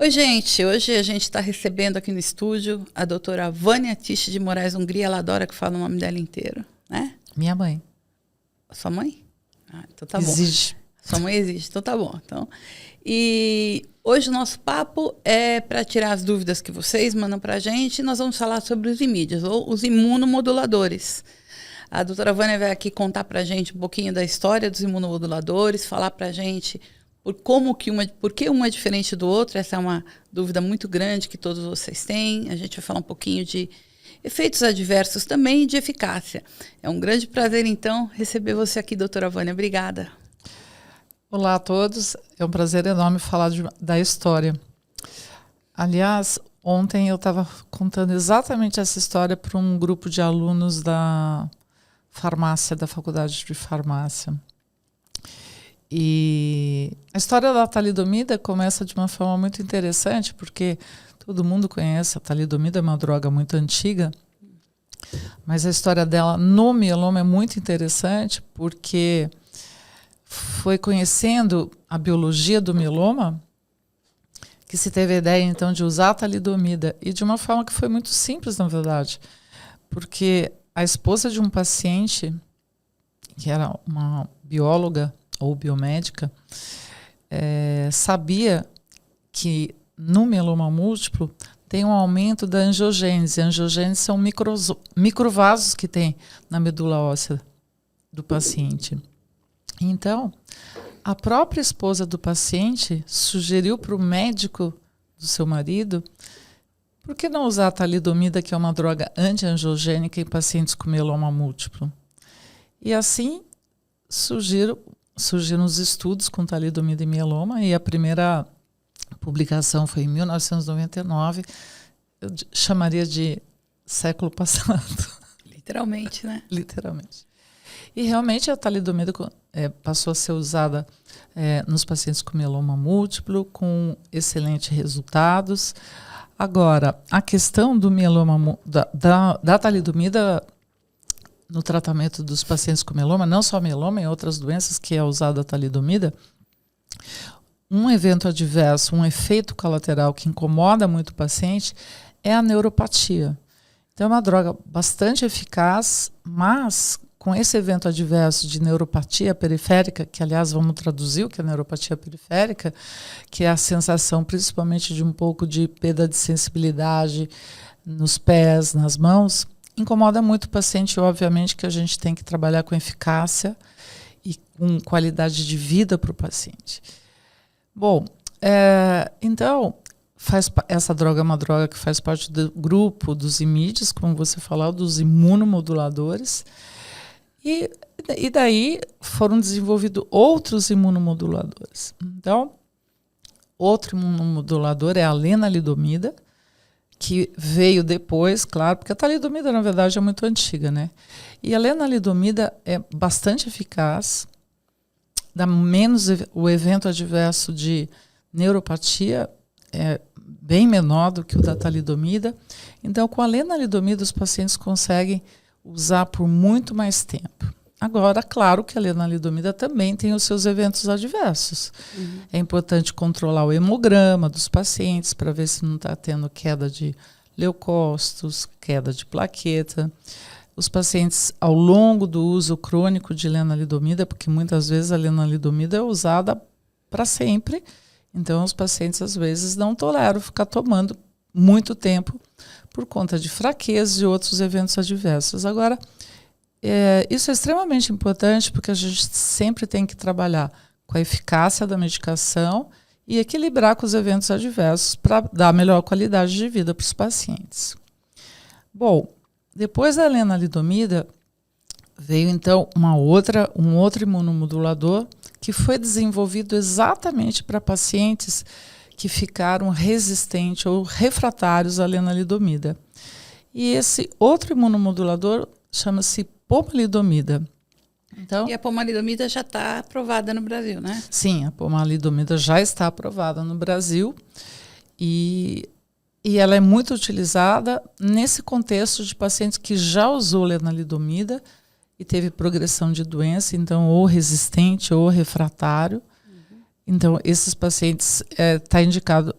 Oi, gente. Hoje a gente está recebendo aqui no estúdio a doutora Vânia Tiche de Moraes Hungria. Ela adora que fala o nome dela inteiro, né? Minha mãe. Sua mãe? Ah, então tá bom. Exige. Sua mãe exige, então tá bom. Então, e hoje o nosso papo é para tirar as dúvidas que vocês mandam para a gente. Nós vamos falar sobre os imídios, ou os imunomoduladores. A doutora Vânia vai aqui contar para a gente um pouquinho da história dos imunomoduladores, falar para a gente por que um é diferente do outro. Essa é uma dúvida muito grande que todos vocês têm. A gente vai falar um pouquinho de efeitos adversos também e de eficácia. É um grande prazer, então, receber você aqui, doutora Vânia. Obrigada. Olá a todos. É um prazer enorme falar da história. Aliás, ontem eu estava contando exatamente essa história para um grupo de alunos da farmácia, da Faculdade de Farmácia. E a história da talidomida começa de uma forma muito interessante, porque todo mundo conhece a talidomida, é uma droga muito antiga, mas a história dela no mieloma é muito interessante, porque foi conhecendo a biologia do mieloma que se teve a ideia, então, de usar a talidomida, e de uma forma que foi muito simples, na verdade, porque a esposa de um paciente, que era uma bióloga ou biomédica, sabia que no mieloma múltiplo tem um aumento da angiogênese. A angiogênese são microvasos que tem na medula óssea do paciente. Então, a própria esposa do paciente sugeriu para o médico do seu marido: por que não usar a talidomida, que é uma droga anti-angiogênica, em pacientes com mieloma múltiplo? E assim surgiram os estudos com talidomida e mieloma, e a primeira publicação foi em 1999. Eu chamaria de século passado. Literalmente, né? Literalmente. E realmente a talidomida passou a ser usada nos pacientes com mieloma múltiplo, com excelentes resultados. Agora, a questão do mieloma, da talidomida no tratamento dos pacientes com mieloma, não só mieloma, em outras doenças que é usada a talidomida, um evento adverso, um efeito colateral que incomoda muito o paciente é a neuropatia. Então é uma droga bastante eficaz, mas com esse evento adverso de neuropatia periférica, que aliás vamos traduzir o que é neuropatia periférica, que é a sensação principalmente de um pouco de perda de sensibilidade nos pés, nas mãos, incomoda muito o paciente. Obviamente que a gente tem que trabalhar com eficácia e com qualidade de vida para o paciente. Bom, então, essa droga é uma droga que faz parte do grupo dos imídios, como você falou, dos imunomoduladores. E daí foram desenvolvidos outros imunomoduladores. Então, outro imunomodulador é a lenalidomida, que veio depois, claro, porque a talidomida, na verdade, é muito antiga, né? E a lenalidomida é bastante eficaz, dá menos o evento adverso de neuropatia, é bem menor do que o da talidomida. Então, com a lenalidomida, os pacientes conseguem usar por muito mais tempo. Agora, claro que a lenalidomida também tem os seus eventos adversos. Uhum. É importante controlar o hemograma dos pacientes para ver se não está tendo queda de leucócitos, queda de plaqueta. Os pacientes, ao longo do uso crônico de lenalidomida, porque muitas vezes a lenalidomida é usada para sempre, então os pacientes às vezes não toleram ficar tomando muito tempo por conta de fraqueza e outros eventos adversos. Agora, isso é extremamente importante, porque a gente sempre tem que trabalhar com a eficácia da medicação e equilibrar com os eventos adversos para dar melhor qualidade de vida para os pacientes. Bom, depois da lenalidomida, veio então um outro imunomodulador que foi desenvolvido exatamente para pacientes que ficaram resistentes ou refratários à lenalidomida. E esse outro imunomodulador chama-se pomalidomida. Então, e a pomalidomida já está aprovada no Brasil, né? Sim, a pomalidomida já está aprovada no Brasil e ela é muito utilizada nesse contexto de pacientes que já usou lenalidomida e teve progressão de doença, então ou resistente ou refratário. Então, esses pacientes está indicado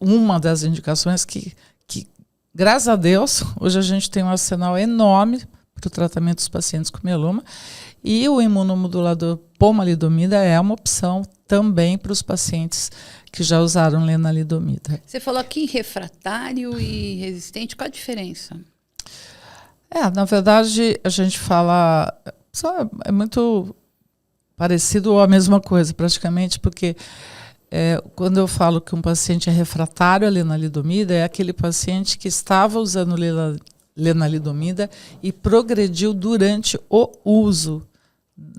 uma das indicações que, graças a Deus, hoje a gente tem um arsenal enorme para o tratamento dos pacientes com mieloma, e o imunomodulador pomalidomida é uma opção também para os pacientes que já usaram lenalidomida. Você falou aqui em refratário e resistente, qual a diferença? Na verdade, a gente fala... É muito parecido ou a mesma coisa, praticamente, porque quando eu falo que um paciente é refratário à lenalidomida, é aquele paciente que estava usando lenalidomida e progrediu durante o uso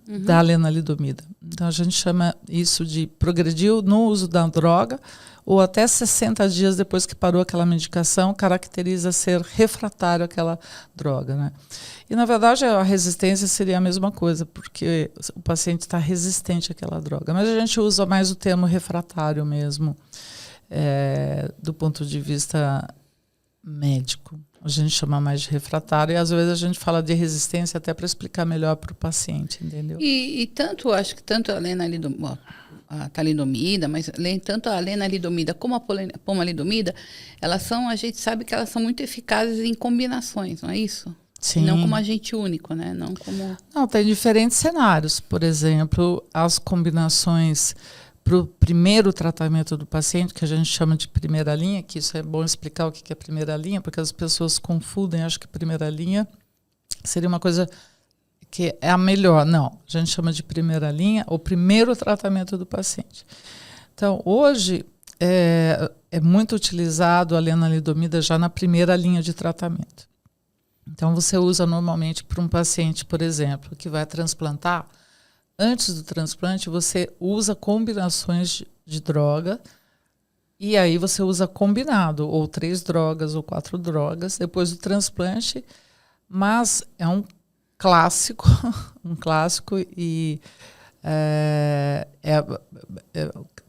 da lenalidomida. Então, a gente chama isso de progrediu no uso da droga, ou até 60 dias depois que parou aquela medicação, caracteriza ser refratário àquela droga, né? E, na verdade, a resistência seria a mesma coisa, porque o paciente está resistente àquela droga. Mas a gente usa mais o termo refratário mesmo, do ponto de vista médico. A gente chama mais de refratário e, às vezes, a gente fala de resistência até para explicar melhor para o paciente, entendeu? E acho que tanto a talidomida, mas tanto a lenalidomida como a pomalidomida, a gente sabe que elas são muito eficazes em combinações, não é isso? Sim. Não como agente único, né? Não, tem diferentes cenários. Por exemplo, as combinações para o primeiro tratamento do paciente, que a gente chama de primeira linha, que isso é bom explicar o que é primeira linha, porque as pessoas confundem, acham que primeira linha seria uma coisa que é a melhor. Não, a gente chama de primeira linha o primeiro tratamento do paciente. Então, hoje é muito utilizado a lenalidomida já na primeira linha de tratamento. Então, você usa normalmente para um paciente, por exemplo, que vai transplantar. Antes do transplante, você usa combinações de droga e aí você usa combinado, ou 3 drogas ou 4 drogas, depois do transplante. Mas é um clássico, e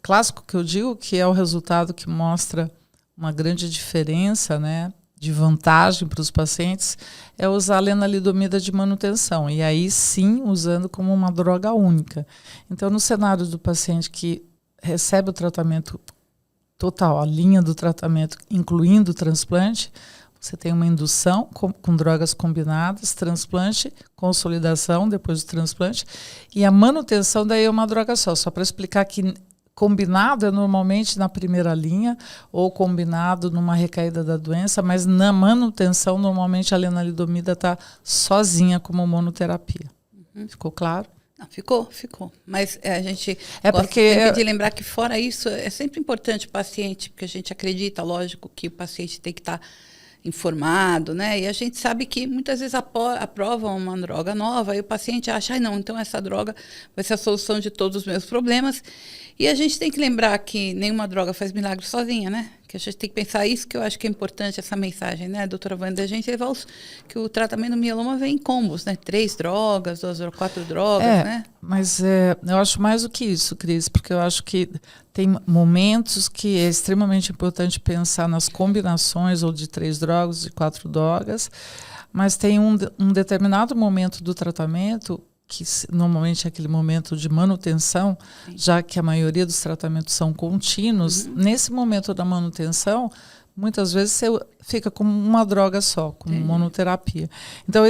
clássico que eu digo que é o resultado que mostra uma grande diferença, né, de vantagem para os pacientes, é usar a lenalidomida de manutenção, e aí sim usando como uma droga única. Então, no cenário do paciente que recebe o tratamento total, a linha do tratamento, incluindo o transplante, você tem uma indução com drogas combinadas, transplante, consolidação depois do transplante, e a manutenção daí é uma droga só para explicar que combinado é normalmente na primeira linha ou combinado numa recaída da doença, mas na manutenção normalmente a lenalidomida está sozinha como monoterapia. Ficou claro? Não, ficou. Mas a gente porque de lembrar que fora isso é sempre importante o paciente, porque a gente acredita, lógico, que o paciente tem que estar informado, né? E a gente sabe que muitas vezes aprovam uma droga nova e o paciente acha, não, então essa droga vai ser a solução de todos os meus problemas. E a gente tem que lembrar que nenhuma droga faz milagre sozinha, né? Que a gente tem que pensar isso, que eu acho que é importante essa mensagem, né, doutora Wanda? A gente levar que o tratamento do mieloma vem em combos, né? 3 drogas, 2 ou 4 drogas, né? Mas eu acho mais do que isso, Cris, porque eu acho que tem momentos que é extremamente importante pensar nas combinações ou de 3 drogas, de 4 drogas, mas tem um determinado momento do tratamento que normalmente é aquele momento de manutenção, sim, já que a maioria dos tratamentos são contínuos. Nesse momento da manutenção, muitas vezes você fica com uma droga só, com monoterapia. Então,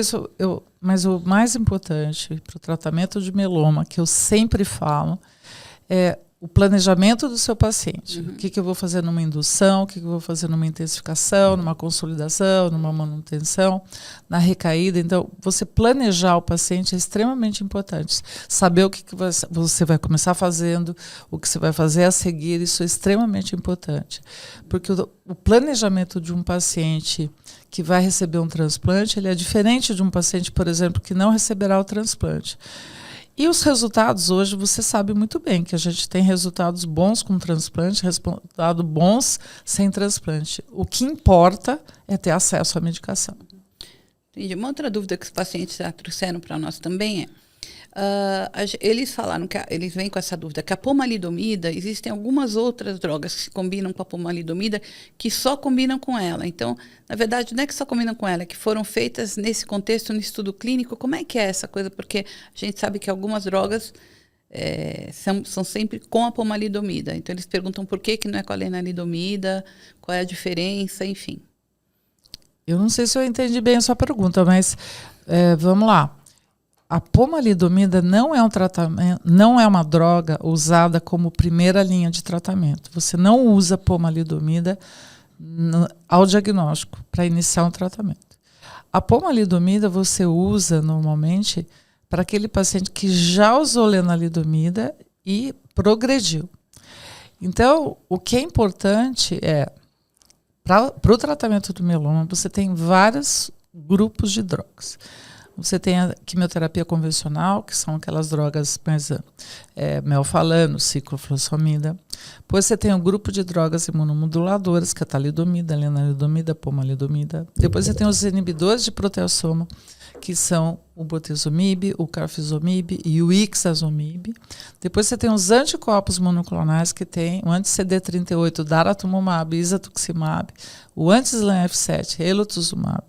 mas o mais importante para o tratamento de mieloma, que eu sempre falo, é o planejamento do seu paciente. O que eu vou fazer numa indução, o que eu vou fazer numa intensificação, numa consolidação, numa manutenção, na recaída. Então, você planejar o paciente é extremamente importante. Saber o que você vai começar fazendo, o que você vai fazer a seguir, isso é extremamente importante. Porque o planejamento de um paciente que vai receber um transplante, ele é diferente de um paciente, por exemplo, que não receberá o transplante. E os resultados hoje, você sabe muito bem que a gente tem resultados bons com transplante, resultados bons sem transplante. O que importa é ter acesso à medicação. Entendi. Uma outra dúvida que os pacientes já trouxeram para nós também eles falaram que eles vêm com essa dúvida, que a pomalidomida, existem algumas outras drogas que se combinam com a pomalidomida que só combinam com ela. Então, na verdade, não é que só combinam com ela, é que foram feitas nesse contexto, no estudo clínico. Como é que é essa coisa? Porque a gente sabe que algumas drogas são sempre com a pomalidomida. Então, eles perguntam por que não é com a lenalidomida, qual é a diferença, enfim. Eu não sei se eu entendi bem a sua pergunta, mas vamos lá. A pomalidomida não é um tratamento, não é uma droga usada como primeira linha de tratamento. Você não usa pomalidomida ao diagnóstico para iniciar um tratamento. A pomalidomida você usa normalmente para aquele paciente que já usou lenalidomida e progrediu. Então, o que é importante é, para o tratamento do mieloma, você tem vários grupos de drogas. Você tem a quimioterapia convencional, que são aquelas drogas mais melfalano, ciclofosfamida. Depois você tem o grupo de drogas imunomoduladoras, que é a talidomida, lenalidomida, pomalidomida. Depois você tem os inibidores de proteasoma, que são o bortezomib, o carfizomib e o ixazomib. Depois você tem os anticorpos monoclonais, que tem o anti-CD38, daratumumab, isatuximab, o anti-SLAMF7, elotuzumab.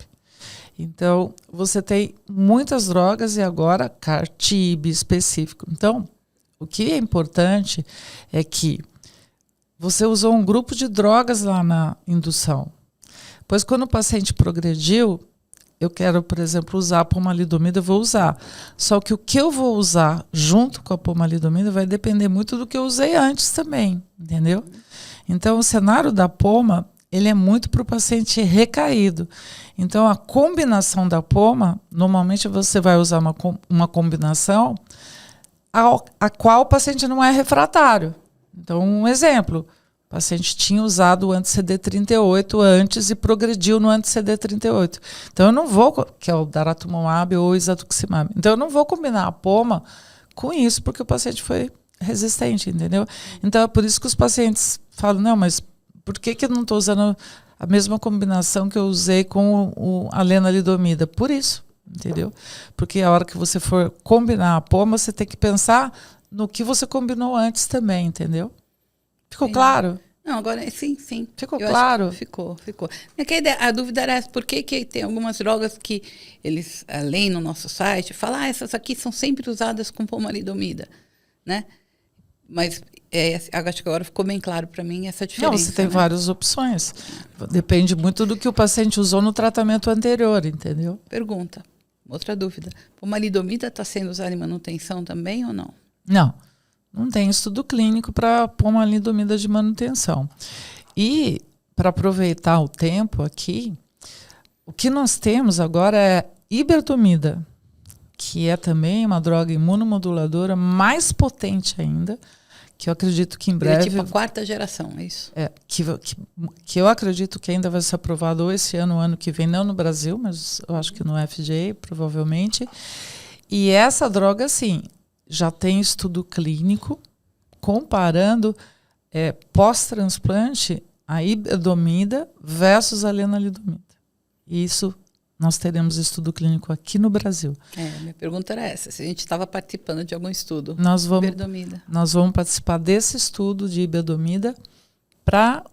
Então, você tem muitas drogas e agora CAR-T específico. Então, o que é importante é que você usou um grupo de drogas lá na indução. Pois quando o paciente progrediu, eu quero, por exemplo, usar a pomalidomida, eu vou usar. Só que o que eu vou usar junto com a pomalidomida vai depender muito do que eu usei antes também, entendeu? Então, o cenário da poma, ele é muito para o paciente recaído. Então, a combinação da poma, normalmente você vai usar uma combinação a qual o paciente não é refratário. Então, um exemplo, o paciente tinha usado o anti-CD38 antes e progrediu no anti-CD38. Então, eu não vou, que é o daratumumab ou isatuximab. Então, eu não vou combinar a poma com isso, porque o paciente foi resistente, entendeu? Então, é por isso que os pacientes falam, não, mas por que eu não estou usando a mesma combinação que eu usei com a lenalidomida? Por isso, entendeu? Porque a hora que você for combinar a poma, você tem que pensar no que você combinou antes também, entendeu? Ficou claro? Não, agora sim. Ficou claro? Ficou. A dúvida era essa, por que tem algumas drogas que eles, além no nosso site, falam, essas aqui são sempre usadas com pomalidomida, né? Mas acho que agora ficou bem claro para mim essa diferença. Não, você tem várias opções. Depende muito do que o paciente usou no tratamento anterior, entendeu? Pergunta, outra dúvida. Pomalidomida está sendo usada em manutenção também ou não? Não tem estudo clínico para pomalidomida de manutenção. E, para aproveitar o tempo aqui, o que nós temos agora é iberdomida, que é também uma droga imunomoduladora mais potente ainda, que eu acredito que em breve... Tipo a 4ª geração, é isso? Que eu acredito que ainda vai ser aprovado ou esse ano, ou ano que vem, não no Brasil, mas eu acho que no FDA, provavelmente. E essa droga, sim, já tem estudo clínico comparando pós-transplante a iberdomida versus a lenalidomida. Isso nós teremos estudo clínico aqui no Brasil. Minha pergunta era essa, se a gente estava participando de algum estudo. Nós vamos participar desse estudo de iberdomida para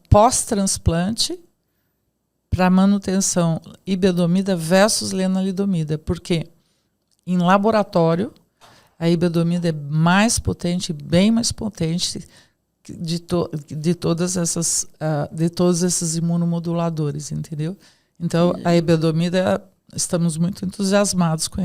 pós-transplante, para manutenção iberdomida versus lenalidomida. Porque em laboratório, a iberdomida é mais potente, bem mais potente de todos esses imunomoduladores, entendeu? Então, a iberdomida, estamos muito entusiasmados com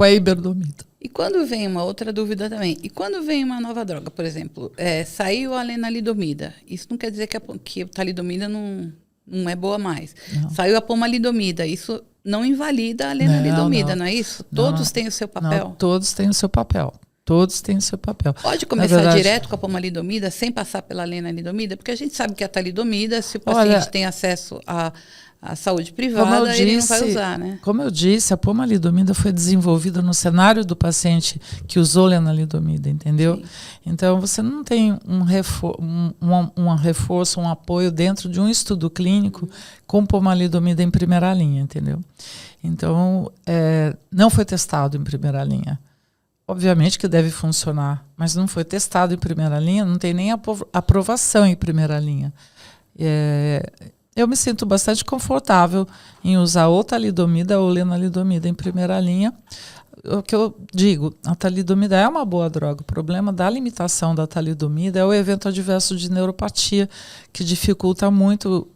a iberdomida. E quando vem uma outra dúvida também, e quando vem uma nova droga, por exemplo, saiu a lenalidomida, isso não quer dizer que a talidomida não é boa mais. Não. Saiu a pomalidomida, isso não invalida a lenalidomida, não é isso? Todos têm o seu papel? Não, todos têm o seu papel. Todos têm o seu papel. Pode começar direto com a pomalidomida, sem passar pela lenalidomida? Porque a gente sabe que a talidomida, se o paciente tem acesso à saúde privada, ele não vai usar, né? Como eu disse, a pomalidomida foi desenvolvida no cenário do paciente que usou lenalidomida, entendeu? Sim. Então, você não tem um reforço, um apoio dentro de um estudo clínico com pomalidomida em primeira linha, entendeu? Então, não foi testado em primeira linha. Obviamente que deve funcionar, mas não foi testado em primeira linha, não tem nem aprovação em primeira linha. Eu me sinto bastante confortável em usar ou talidomida ou lenalidomida em primeira linha, o que eu digo, a talidomida é uma boa droga. O problema da limitação da talidomida é o evento adverso de neuropatia, que dificulta muito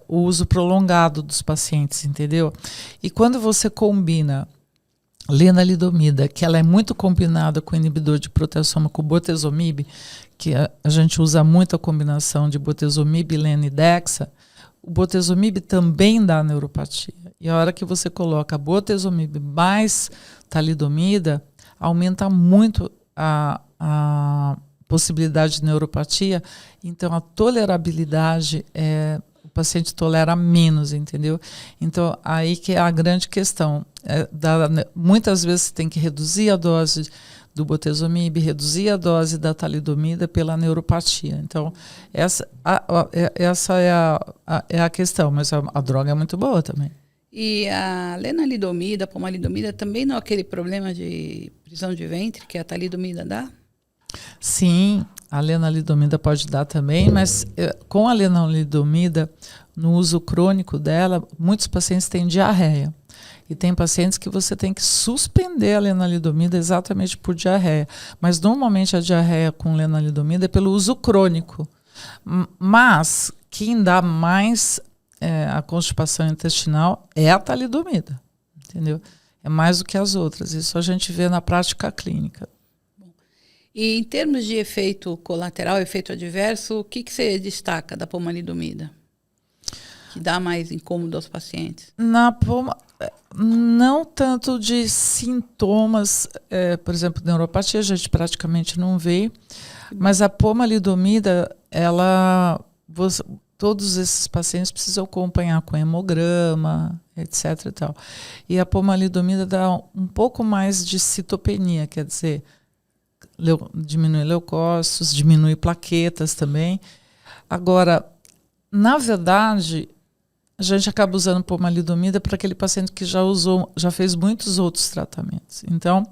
o uso prolongado dos pacientes, entendeu? E quando você combina lenalidomida, que ela é muito combinada com o inibidor de proteasoma, com o bortezomib, que a gente usa muito a combinação de bortezomib, lena e dexa, o bortezomib também dá neuropatia. E a hora que você coloca bortezomib mais talidomida, aumenta muito a possibilidade de neuropatia. Então, a tolerabilidade, o paciente tolera menos, entendeu? Então, aí que é a grande questão. Muitas vezes você tem que reduzir a dose do bortezomib, reduzir a dose da talidomida pela neuropatia. Então, essa é a questão, mas a droga é muito boa também. E a lenalidomida, a pomalidomida, também não é aquele problema de prisão de ventre que a talidomida dá? Sim, a lenalidomida pode dar também, mas com a lenalidomida, no uso crônico dela, muitos pacientes têm diarreia. E tem pacientes que você tem que suspender a lenalidomida exatamente por diarreia. Mas normalmente a diarreia com lenalidomida é pelo uso crônico. Mas quem dá mais a constipação intestinal é a talidomida, entendeu? É mais do que as outras. Isso a gente vê na prática clínica. E em termos de efeito colateral, efeito adverso, o que você destaca da pomalidomida? Que dá mais incômodo aos pacientes? Não tanto de sintomas, por exemplo, neuropatia a gente praticamente não vê, mas a pomalidomida, todos esses pacientes precisam acompanhar com hemograma, etc. E tal. E a pomalidomida dá um pouco mais de citopenia, quer dizer, diminui leucócitos, diminui plaquetas também. Agora, na verdade, a gente acaba usando pomalidomida para aquele paciente que já fez muitos outros tratamentos. Então,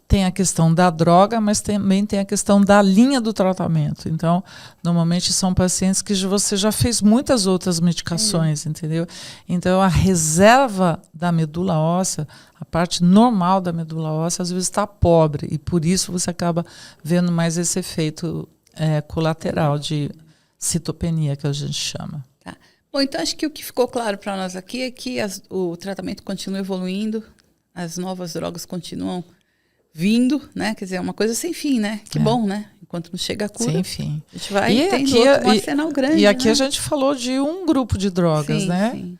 tem a questão da droga, mas também tem a questão da linha do tratamento. Então, normalmente são pacientes que você já fez muitas outras medicações, entendeu? Então, a reserva da medula óssea, a parte normal da medula óssea, às vezes está pobre. E por isso você acaba vendo mais esse efeito colateral de citopenia, que a gente chama. Tá. Bom, então acho que o que ficou claro para nós aqui é que o tratamento continua evoluindo, as novas drogas continuam vindo, né? Quer dizer, é uma coisa sem fim, né? Que bom, né? Enquanto não chega a cura, sem fim. A gente vai tendo um arsenal grande. E aqui, né? A gente falou de um grupo de drogas, sim, né? Sim.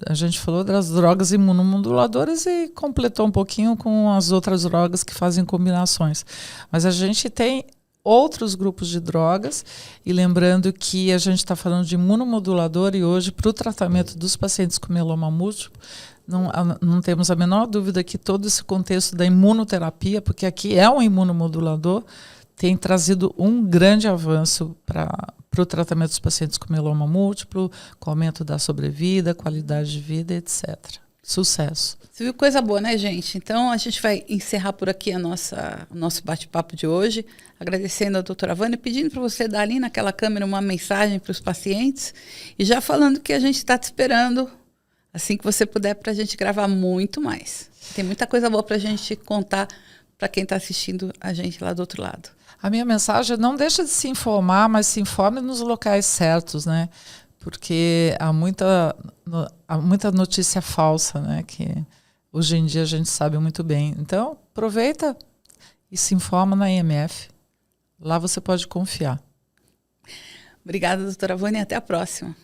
A gente falou das drogas imunomoduladoras e completou um pouquinho com as outras drogas que fazem combinações. Mas a gente tem outros grupos de drogas, e lembrando que a gente está falando de imunomodulador, e hoje, para o tratamento dos pacientes com mieloma múltiplo, não temos a menor dúvida que todo esse contexto da imunoterapia, porque aqui é um imunomodulador, tem trazido um grande avanço para o tratamento dos pacientes com mieloma múltiplo, com aumento da sobrevida, qualidade de vida, etc. Sucesso. Você viu coisa boa, né, gente? Então, a gente vai encerrar por aqui o nosso bate-papo de hoje, agradecendo a doutora Vânia, pedindo para você dar ali naquela câmera uma mensagem para os pacientes e já falando que a gente está te esperando assim que você puder para a gente gravar muito mais. Tem muita coisa boa para a gente contar para quem está assistindo a gente lá do outro lado. A minha mensagem é: não deixa de se informar, mas se informe nos locais certos, né? Porque há muita notícia falsa, né? Que hoje em dia a gente sabe muito bem. Então, aproveita e se informa na IMF. Lá você pode confiar. Obrigada, doutora Vânia. Até a próxima.